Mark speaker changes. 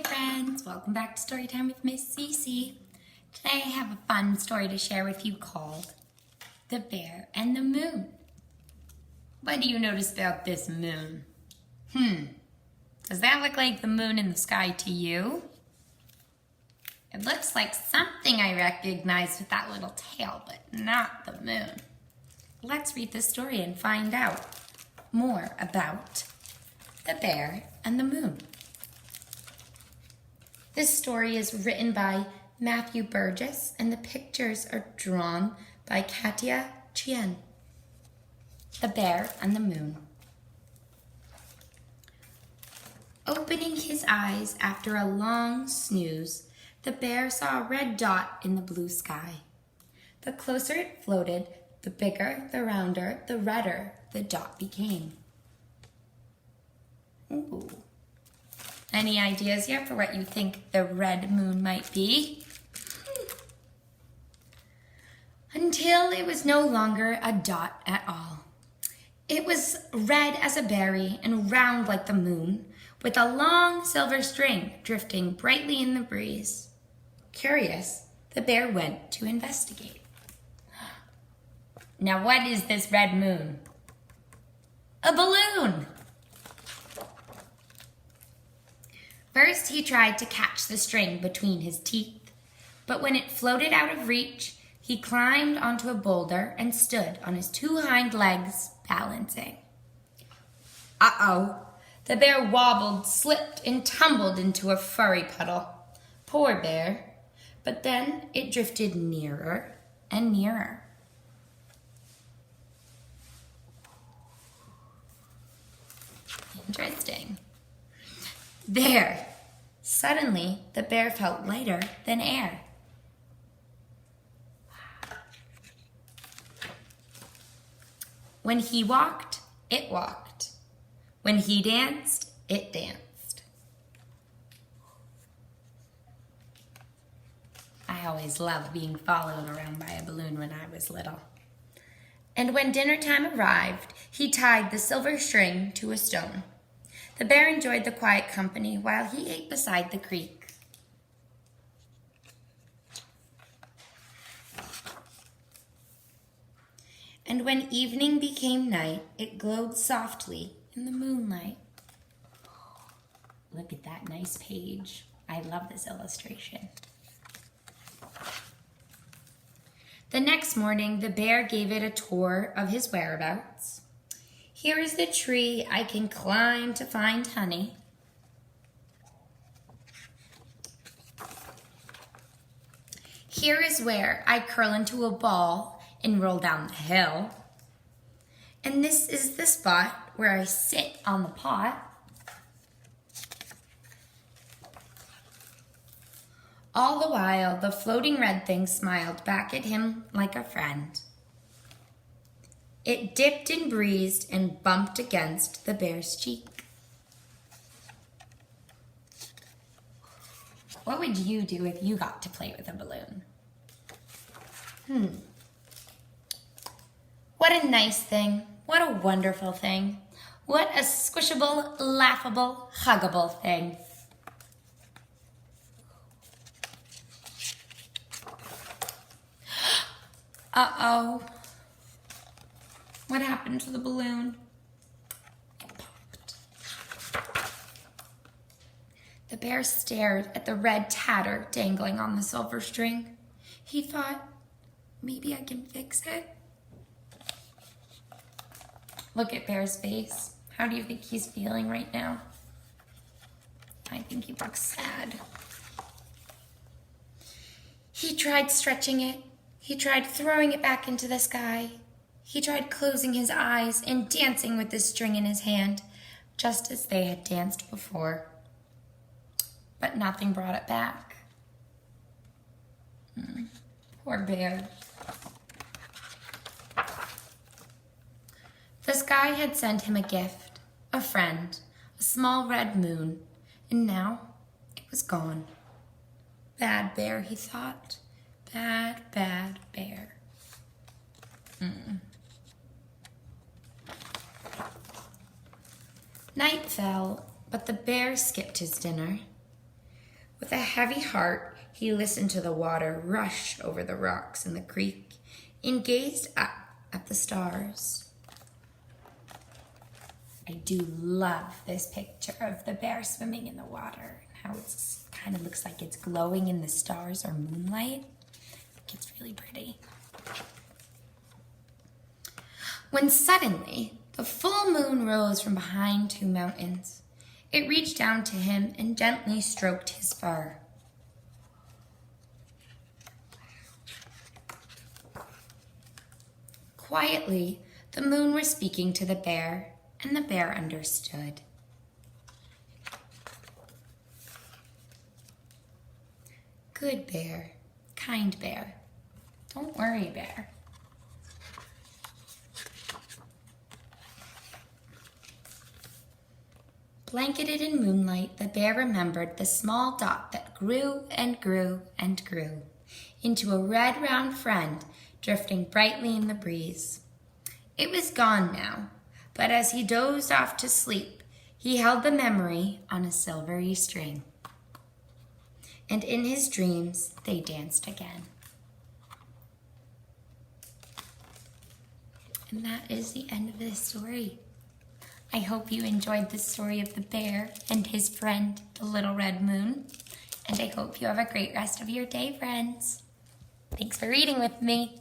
Speaker 1: Hi friends, welcome back to Storytime with Miss Ceci. Today I have a fun story to share with you called The Bear and the Moon. What do you notice about this moon? Does that look like the moon in the sky to you? It looks like something I recognize with that little tail, but not the moon. Let's read the story and find out more about the bear and the moon. This story is written by Matthew Burgess and the pictures are drawn by Katia Chien. The Bear and the Moon. Opening his eyes after a long snooze, the bear saw a red dot in the blue sky. The closer it floated, the bigger, the rounder, the redder the dot became. Ooh. Any ideas yet for what you think the red moon might be? Until it was no longer a dot at all. It was red as a berry and round like the moon, with a long silver string drifting brightly in the breeze. Curious, the bear went to investigate. Now what is this red moon? A balloon! First, he tried to catch the string between his teeth, but when it floated out of reach, he climbed onto a boulder and stood on his two hind legs, balancing. Uh-oh! The bear wobbled, slipped, and tumbled into a furry puddle. Poor bear. But then it drifted nearer and nearer. Interesting. There! Suddenly, the bear felt lighter than air. When he walked, it walked. When he danced, it danced. I always loved being followed around by a balloon when I was little. And when dinner time arrived, he tied the silver string to a stone. The bear enjoyed the quiet company while he ate beside the creek. And when evening became night, it glowed softly in the moonlight. Look at that nice page. I love this illustration. The next morning, the bear gave it a tour of his whereabouts. Here is the tree I can climb to find honey. Here is where I curl into a ball and roll down the hill. And this is the spot where I sit on the pot. All the while, the floating red thing smiled back at him like a friend. It dipped and breezed and bumped against the bear's cheek. What would you do if you got to play with a balloon? What a nice thing. What a wonderful thing. What a squishable, laughable, huggable thing. Uh-oh. What happened to the balloon? It popped. The bear stared at the red tatter dangling on the silver string. He thought, maybe I can fix it. Look at Bear's face. How do you think he's feeling right now? I think he looks sad. He tried stretching it. He tried throwing it back into the sky. He tried closing his eyes and dancing with the string in his hand, just as they had danced before. But nothing brought it back. Poor bear. The sky had sent him a gift, a friend, a small red moon, and now it was gone. Bad bear, he thought. Bad, bad bear. Night fell, but the bear skipped his dinner. With a heavy heart, he listened to the water rush over the rocks in the creek and gazed up at the stars. I do love this picture of the bear swimming in the water and how it kind of looks like it's glowing in the stars or moonlight. I think it's really pretty. When suddenly the full moon rose from behind two mountains, it reached down to him and gently stroked his fur. Quietly, the moon was speaking to the bear, and the bear understood. Good bear, kind bear. Don't worry, bear. Blanketed in moonlight, the bear remembered the small dot that grew and grew and grew into a red round friend drifting brightly in the breeze. It was gone now, but as he dozed off to sleep, he held the memory on a silvery string. And in his dreams, they danced again. And that is the end of this story. I hope you enjoyed the story of the bear and his friend, the little red moon. And I hope you have a great rest of your day, friends. Thanks for reading with me.